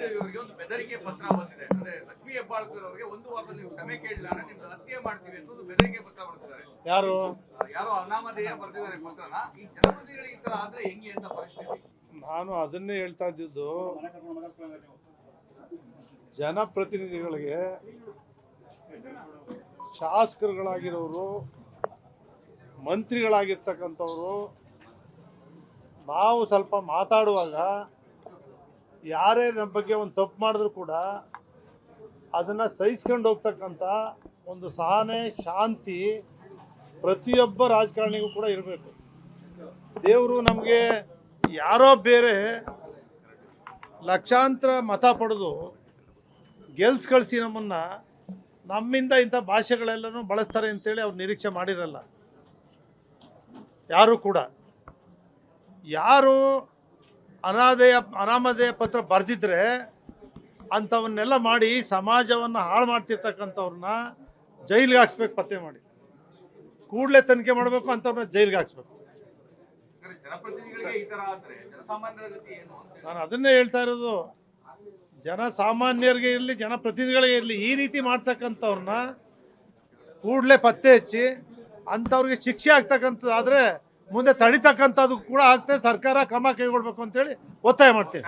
ಜನಪ್ರತಿನಿಧಿಗಳಿಗೆ ಒಂದು ಬೆದರಿಕೆ ಪತ್ರ ಬಂದಿದೆ. ಅಂದ್ರೆ ಲಕ್ಷ್ಮೀ ಹೆಬ್ಬಾಳ್ಕರ್ ಅವರಿಗೆ ಒಂದು ವಾರದಲ್ಲಿ ನೀವು ಕ್ಷಮೆ ಕೇಳಿಲ್ಲ ನಿಮ್ದು ಹತ್ಯೆ ಮಾಡ್ತೀವಿ ಅಂತ ಒಂದು ಬೆದರಿಕೆ ಪತ್ರ ಬರ್ತಿದ್ದಾರೆ. ಯಾರೋ ಅನಾಮಧೇಯ ಬರ್ತಿದ್ದಾರೆ ಪತ್ರನ. ಈ ಜನಪ್ರತಿನಿಧಿಗಳಿಗೆ ಈ ತರ ಆದ್ರೆ ಹೆಂಗೆ ಅಂತ ಪರಿಸ್ಥಿತಿ? ನಾನು ಅದನ್ನೇ ಹೇಳ್ತಾ ಇದ್ದಿದ್ದು, ಜನಪ್ರತಿನಿಧಿಗಳಿಗೆ ಶಾಸಕರುಗಳಾಗಿರೋರು, ಮಂತ್ರಿಗಳಾಗಿರ್ತಕ್ಕಂಥವ್ರು ನಾವು ಸ್ವಲ್ಪ ಮಾತಾಡುವಾಗ ಯಾರೇ ನಮ್ಮ ಬಗ್ಗೆ ಒಂದು ತಪ್ಪು ಮಾಡಿದ್ರು ಕೂಡ ಅದನ್ನು ಸಹಿಸ್ಕೊಂಡು ಹೋಗ್ತಕ್ಕಂಥ ಒಂದು ಸಹನೆ, ಶಾಂತಿ ಪ್ರತಿಯೊಬ್ಬ ರಾಜಕಾರಣಿಗೂ ಕೂಡ ಇರಬೇಕು. ದೇವರು ನಮಗೆ ಯಾರೋ ಬೇರೆ ಲಕ್ಷಾಂತರ ಮತ ಪಡೆದು ಗೆಲ್ಸ್ ಕಳಿಸಿ ನಮ್ಮಿಂದ ಇಂಥ ಭಾಷೆಗಳೆಲ್ಲನೂ ಬಳಸ್ತಾರೆ ಅಂತೇಳಿ ಅವ್ರು ನಿರೀಕ್ಷೆ ಮಾಡಿರಲ್ಲ ಯಾರೂ ಕೂಡ. ಯಾರು ಅನಾಮಧೇಯ ಪತ್ರ ಬರೆದಿದ್ರೆ ಅಂಥವನ್ನೆಲ್ಲ ಮಾಡಿ ಸಮಾಜವನ್ನು ಹಾಳು ಮಾಡ್ತಿರ್ತಕ್ಕಂಥವ್ರನ್ನ ಜೈಲಿಗೆ ಹಾಕ್ಸ್ಬೇಕು, ಪತ್ತೆ ಮಾಡಿ ಕೂಡಲೇ ತನಿಖೆ ಮಾಡಬೇಕು, ಅಂಥವ್ರನ್ನ ಜೈಲಿಗೆ ಹಾಕ್ಸ್ಬೇಕು. ನಾನು ಅದನ್ನೇ ಹೇಳ್ತಾ ಇರೋದು, ಜನಸಾಮಾನ್ಯರಿಗೆ ಇರಲಿ ಜನಪ್ರತಿನಿಧಿಗಳಿಗೆ ಇರಲಿ, ಈ ರೀತಿ ಮಾಡ್ತಕ್ಕಂಥವ್ರನ್ನ ಕೂಡಲೇ ಪತ್ತೆ ಹಚ್ಚಿ ಅಂಥವ್ರಿಗೆ ಶಿಕ್ಷೆ ಆಗ್ತಕ್ಕಂಥದ್ದಾದರೆ ಮುಂದೆ ತಡಿತಕ್ಕಂಥದ್ದು ಕೂಡ ಆಗ್ತದೆ. ಸರ್ಕಾರ ಕ್ರಮ ಕೈಗೊಳ್ಬೇಕು ಅಂತೇಳಿ ಒತ್ತಾಯ ಮಾಡ್ತೀನಿ.